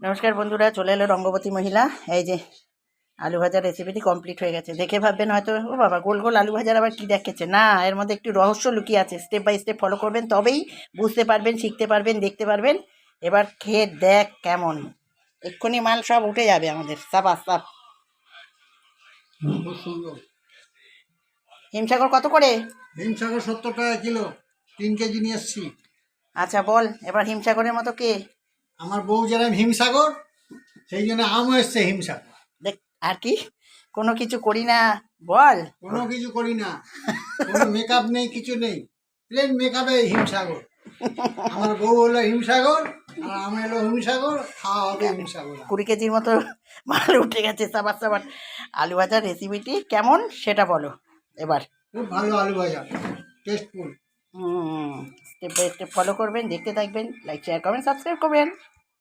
নমস্কার বন্ধুরা, চলে এলো রঙ্গবতী মহিলা। এই যে আলু ভাজার রেসিপিটি কমপ্লিট হয়ে গেছে। দেখে ভাববেন হয়তো ও বাবা গোল গোল আলু ভাজার আবার কী দেখেছে। না, এর মধ্যে একটু রহস্য লুকিয়ে আছে। স্টেপ বাই স্টেপ ফলো করবেন, তবেই বুঝতে পারবেন, শিখতে পারবেন, দেখতে পারবেন। এবার খেয়ে দেখ কেমন, এক্ষুনি মাল সব উঠে যাবে আমাদের। সাবাস সাপ। খুব সুন্দর। হিমসাগর কত করে? হিমসাগর 70 টাকা কিলো, 3 কেজি নিয়ে এসছি। আচ্ছা বল এবার হিমসাগরের মতো কে? আমার বউ যেরকম হিমসাগর, সেই জন্য আমও এসছে হিমসাগর। দেখ আর কি, কোনো কিছু করি না বল। কোনো কিছু করি না, কোনো মেকআপ নেই, কিছু নেই, প্লেন মেকআপে হিমসাগর। আমার বউ হলো হিমসাগর, আর আমি হলো হিমসাগর, খাওয়া হবে হিমসাগর। 20 কেজির মতো মাল উঠে গেছে। সাবাস সাবাস। আলু ভাজার রেসিপিটি কেমন সেটা বলো এবার। খুব ভালো আলু ভাজা, tasteful. Step by step follow করবেন, দেখতে থাকবেন, লাইক শেয়ার করবেন, সাবস্ক্রাইব করবেন।